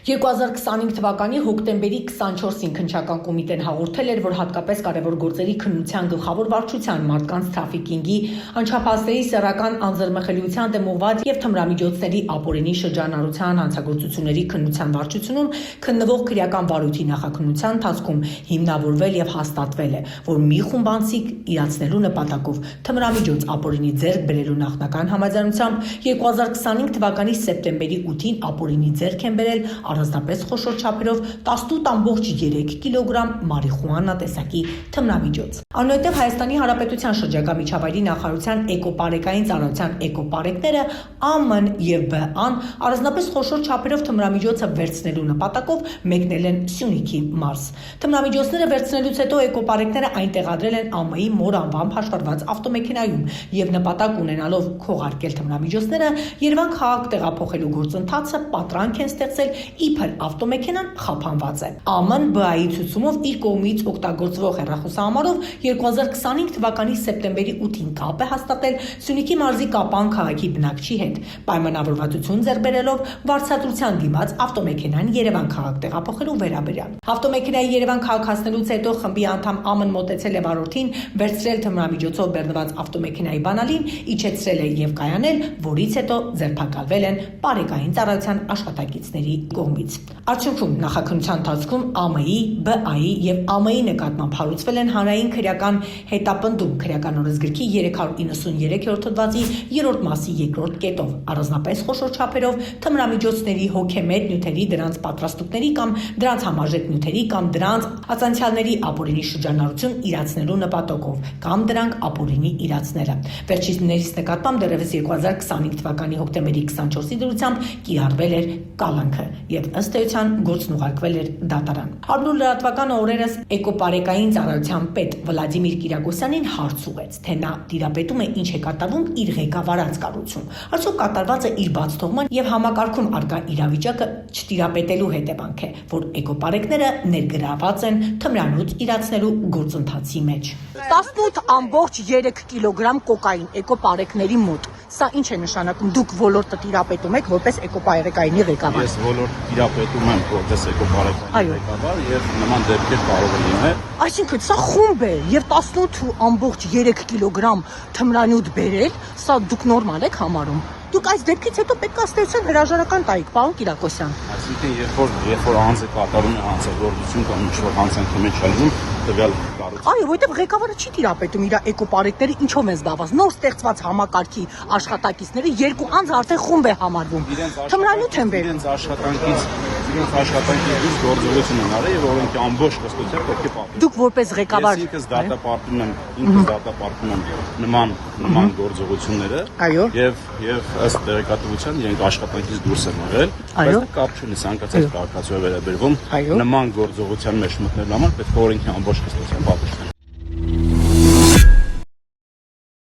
2025 թվականի հոկտեմբերի 24-ին քննչական կոմիտեն հաղորդել էր, որ հատկապես կարևոր գործերի քննության գլխավոր վարչության մարդկանց թրաֆիկինգի, անչափահասների սեռական անձեռնմխելիության դեմ ուղղված և թմրամիջոցների ապօրինի շրջանառության հանցագործությունների քննության վարչությունում քննվող քրեական վարույթի նախաքննության ընթացքում հիմնավորվել և հաստատվել է, որ մի խումբ անձինք իրացնելու նպատակով թմրամիջոց ապօրինի ձեռք բերելու նախնական համաձայնությամբ 2025 թվականի սեպտեմբերի 8-ին ապօրինի ձեռք են բերել առանձնապես խոշոր չափերով 18.3 կիլոգրամ մարիխուանա տեսակի թմրամիջոց։ Այնուհետև Հայաստանի Հանրապետության շրջակա միջավայրի նախարարության էկոպարեկային ծառայության էկոպարեկները ԱՄՆ և ԲԱ-ն առանձնապես խոշոր չափերով թմրամիջոցը վերցնելու նպատակով մեկնել են Սյունիքի մարզ։ Թմրամիջոցները վերցնելուց հետո էկոպարեկները այն տեղադրել են ԱՄՆ-ի մոր անվամբ հաշվառված ավտոմեքենայում և նպատակ ունենալով քողարկել թմրամիջոցները Երևան քաղաք տեղափոխելու գործընթացը պատրանք են ստեղծել իբր ավտոմեքենան խափանված է։ ԱՄՆ-ն ԲԱ-ի ցուցումով իր կողմից օգտագործվող հեռախոսահամարով 2025 թվականի սեպտեմբերի 8-ին կապ է հաստատել Սյունիքի մարզի Կապան քաղաքի բնակչի հետ, պայմանավորվածություն ձեռք բերելով վարձատրության դիմաց ավտոմեքենան Երևան քաղաք տեղափոխելու վերաբերյալ։ Ավտոմեքենայի Երևան քաղաք հասնելուց հետո խմբի անդամ ԱՄՆ-ն մոտեցել է վարորդին, վերցրել թմրամիջոցով բեռնված ավտոմեքենայի բանալին, իջեցրել է և կայանել, որից հետո ձերբակալվել են պարեկային ծառայության աշխատակիցների կողմից։ Արդյունքում նախաքննության ընթացքում ԱՄՆ-ի, ԲԱ-ի և ԱՄՆ-ի նկատմամբ հարուցվել են հանրային քրեական հետապնդում քրեական օրենսգրքի 393-րդ հոդվածի 3-րդ մասի 2-րդ կետով առանձնապես խոշոր չափերով թմրամիջոցների հոգեմետ նյութերի, դրանց պատրաստուկների կամ դրանց համարժեք նյութերի կամ դրանց ացանցիալների ապօրինի շրջանառություն իրացնելու նպատակով կամ դրանք ապօրինի իրացնելը։ Վերջիններիս նկատմամբ դեռևս 2025 թվականի հոկտեմբերի 24-ի դրությամբ կիրառվել էր կալանքը և ըստ էության գործն ուղարկվել էր դատարան։ Առնու լրատվականը օրերս էկոպարեկային ծառայության պետ Վլադիմիր Կիրակոսյանին հարց ուղղեց, թե նա տիրապետում է ինչ է կատարվում իր ղեկավարած կառույցում, արդյոք կատարված է իր բացթողման և համակարգում առկա իրավիճակը չտիրապետելու հետևանք է, որ էկոպարեկները ներգրավված են թմրանոց իրացնելու գործընթացի մեջ։ 18.3 կիլոգրամ կոկային էկոպարեկների մոտ։ Սա ինչ է նշանակում, դուք ոլորտը տիրապետում եք որպես էկոպարեկայինի ղեկավար։ Ես ոլորտ տիրապետում եմ որպես էկոպարեկայինի ղեկավար եւ նման դեպքեր կարող է լինել։ Այսինքն սա խումբ է եւ 18.3 կիլոգրամ թմրանյութ բերել, սա դուք նորմալ եք համարում։ Դուք այս դեպքից հետո պետք է ստեղծեն հրաժարական տայիք, պարոն Կիրակոսյան։ Այսինքն երբ որ անձը կատարում է հանցագործություն կամ ինչ-որ հանցանքի մեջ ալվում, տվյալ կառույցը։ Այո, որովհետև ղեկավարը չի տիրապետում իր էկոպարեկները ինչով են զբաղված։ Նոր ստեղծված համակարգի աշխատակիցները երկու անձ արդեն խումբ է համարվում։ Թմրանյութ են բերում։ Իրենց աշխատանքից գործողություն են արել եւ օրենքի ամբողջ կստությամբ պետք է պատժեն։ Դուք որպես ղեկավար ինքս դատապարտում եմ նման գործողությունները։ Այո։ Եվ ըստ տեղեկատվության իրենք աշխատանքից դուրս են եղել, բայց կապ չունի ցանկացած քաղաքացու է վերաբերվում նման գործողության մեջ մտնելու համար պետք է օրենքի ամբողջ կստությամբ պատժեն։